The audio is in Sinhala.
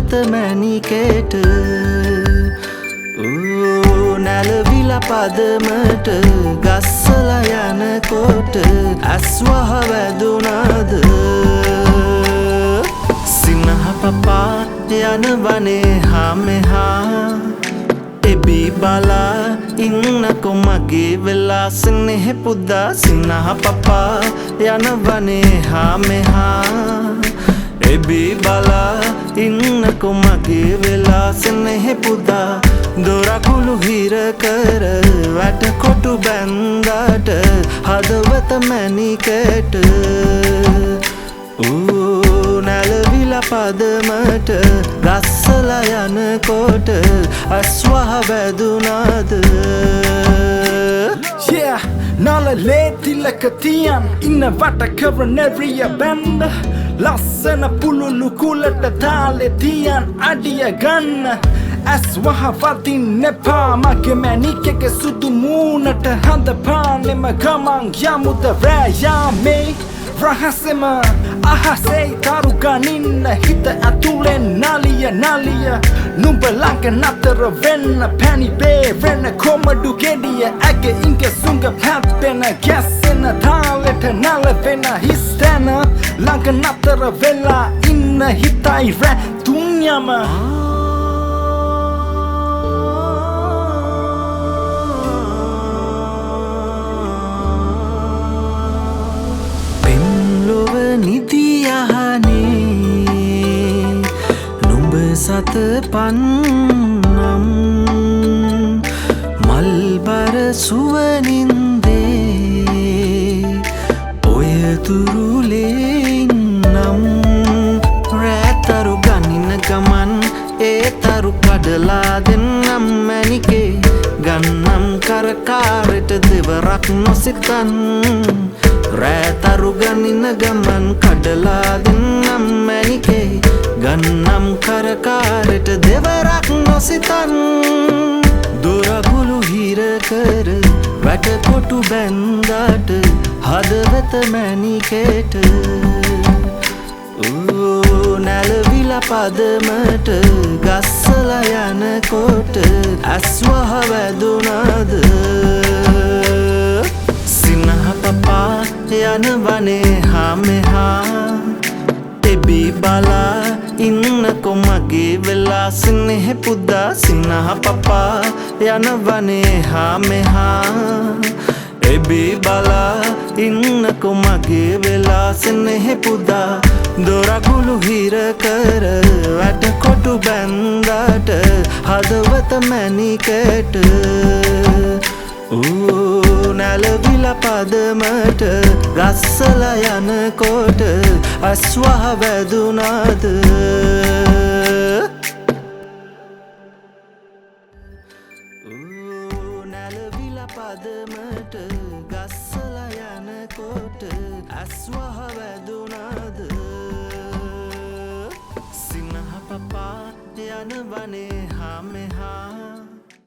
හදවත මැණිකේට නැලවිලා පදමට ගස්සලා යනකොට ඇස්වහ වැදුනාද සිනහ පපා යනවනේ හාමෙහා එබී බලා ඉන්නකො මගේ වෙලා සනෙහ පුදා සිනහ පපා යනවනේ හාමෙහා එබී බලා ඉන්නකො මගේ වෙලා සනෙහ පුදා දොරකුළු හිර කර වැටකොටු බැන්දාට හදවත මැණිකේට නැලවිලා පදමට ගස්සලා යනකොට ඇස්වහ වැදුනාද Yeah, nalalee tilaka tiyan inna vata karaneriya band lassana pululu kulata thale tiyan adiya ganna aswaha vatin nepa mage mæණිකෙක සුදු මූණට හඳ පානෙම ගමන් යමුද රෑයාමේ රහසෙම අහසේ තරුගනින්න හිත ඇතුලෙන් නලිය නලිය නුඹ ළඟ නතර වෙන්න පැණි බේරෙන කොමඩු ගෙඩිය ඇගේ ඉංග සුංග පැත්තෙන ගැස්සෙන තාලෙට නලවෙන හිස්තැන ළඟ නතර වෙලා ඉන්න හිතයි රෑ තුන්යම නිදියහනේ නුඹ සත පන්නම් මල්බර සුවනින්දේ ඔය තුරුලෙන්නම් රෑතරු ගනින ගමන් ඒ තරු කඩලා දෙන්නම් මැණිකේ ගන්නම් කරකාරට දෙවරක් නොසිතන් රෑතරු ගනින ගමන් කඩලා දෙන්නම් මැණිකේ ගන්නම් කරකාරට දෙවරක් නොසිතන් දොරකුළු හිර කර වැටකොටු බැන්දාට හදවත මැණිකේට නැලවිලා පදමට ගස්සලා යනකොට ඇස්වහ වැදුනාද සිනහ පපා යනවනේ හාමෙහා එබී බලා ඉන්නකො මගේ වෙලා සනෙහ පුදා සිනහ පපා යනවනේ හාමෙහා එබී බලා ඉන්නකො මගේ වෙලා සනෙහ පුදා දොරකුළු හිර කර වැටකොටු බැන්දාට හදවත මැණිකේට නැලවිලා පදමට ගස්සලා යනකොට ඇස්වහ වැදුනාද නැලවිලා පදමට ගස්සලා යනකොට ඇස්වහ වැදුනාද සිනහ පපා යනවනේ හාමෙහා